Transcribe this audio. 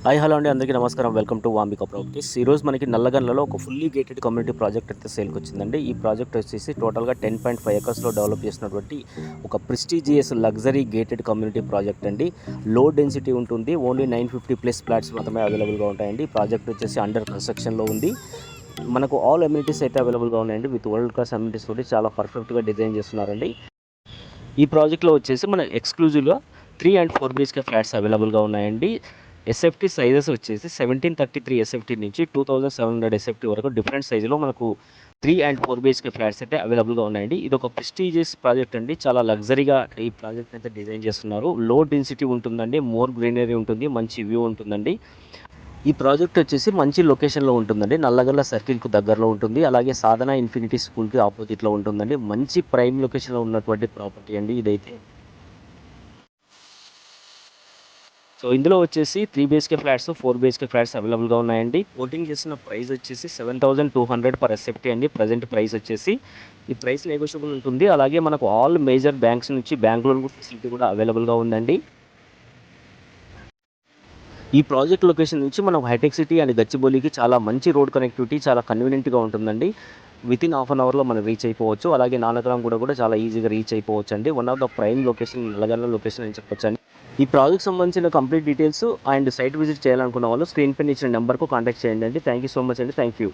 Hi hello అండి, అందరికీ నమస్కారం. Welcome to Vambika properties. ఈరోజు మనకి నల్లగండ్లలో ఒక ఫుల్లీ గేటెడ్ కమ్యూనిటీ ప్రాజెక్ట్ అయితే సేల్కి వచ్చిందండి. ఈ ప్రాజెక్ట్ వచ్చేసి టోటల్గా 10.5 ఎకర్స్లో డెవలప్ చేసినటువంటి ఒక prestigious luxury gated community project అండి. లో డెన్సిటీ ఉంటుంది. ఓన్లీ 950+ ఫ్లాట్స్ మాత్రమే అవైలబుల్గా ఉంటాయండి. ప్రాజెక్ట్ వచ్చేసి అండర్ కన్స్ట్రక్షన్లో ఉంది. మనకు ఆల్ అమ్యూనిటీస్ అయితే అవైలబుల్గా ఉన్నాయండి. విత్ వరల్డ్ క్లాస్ అమ్యూనిటీస్ తోటి చాలా పర్ఫెక్ట్గా డిజైన్ చేస్తున్నారండి. ఈ ప్రాజెక్ట్లో వచ్చేసి మన ఎక్స్క్లూజివ్గా 3 and 4 BHK ఫ్లాట్స్ అవైలబుల్గా ఉన్నాయండి. ఎస్ఎఫ్టీ సైజెస్ వచ్చేసి 1733 ఎస్ఎఫ్టీ నుంచి 2700 ఎస్ఎఫ్టీ వరకు డిఫరెంట్ సైజులో మనకు 3 and 4 BHK ఫ్లాట్స్ అయితే అవైలబుల్గా ఉన్నాయండి. ఇది ఒక ప్రెస్టీజియస్ ప్రాజెక్ట్ అండి. చాలా లగ్జరీగా ఈ ప్రాజెక్ట్ అయితే డిజైన్ చేస్తున్నారు. లో డెన్సిటీ ఉంటుందండి, మోర్ గ్రీనరీ ఉంటుంది, మంచి వ్యూ ఉంటుందండి. ఈ ప్రాజెక్ట్ వచ్చేసి మంచి లొకేషన్లో ఉంటుందండి. నల్లగల్ల సర్కిల్కు దగ్గరలో ఉంటుంది. అలాగే సాధన ఇన్ఫినిటీ స్కూల్కి ఆపోజిట్లో ఉంటుందండి. మంచి ప్రైమ్ లొకేషన్లో ఉన్నటువంటి ప్రాపర్టీ అండి ఇదైతే. సో ఇందులో వచ్చేసి 3 BHK ఫ్లాట్స్, 4 BHK ఫ్లాట్స్ అవైలబుల్గా ఉన్నాయండి. కోటింగ్ చేసిన ప్రైస్ వచ్చేసి 7,200 పర్ ఎస్ఎఫ్టీ అండి. ప్రజెంట్ ప్రైస్ వచ్చేసి ఈ ప్రైస్ నెగోషియబుల్ ఉంటుంది. అలాగే మనకు ఆల్ మేజర్ బ్యాంక్స్ నుంచి బ్యాంక్ లోన్ ఫెసిలిటీ కూడా అవైలబుల్గా ఉందండి. ఈ ప్రాజెక్ట్ లొకేషన్ నుంచి మనం హైటెక్ సిటీ అండ్ గచ్చిబౌలికి చాలా మంచి రోడ్ కనెక్టివిటీ, చాలా కన్వీనియంట్గా ఉంటుందండి. వితిన్ హాఫ్ అన్ అవర్లో మనం రీచ్ అయిపోవచ్చు. అలాగే నానక్రామ్ కూడా చాలా ఈజీగా రీచ్ అయిపోవచ్చు అండి. One of the prime location Nallagalla location అని చెప్పొచ్చు అండి. ఈ ప్రాజెక్ట్ సంబంధించిన complete details and site visit చేయాలనుకున్న వాళ్ళు స్క్రీన్ పైన ఇచ్చిన నెంబర్కు కాంటాక్ట్ చేయండి అండి. థ్యాంక్ యూ సో మచ్ అండి. Thank you.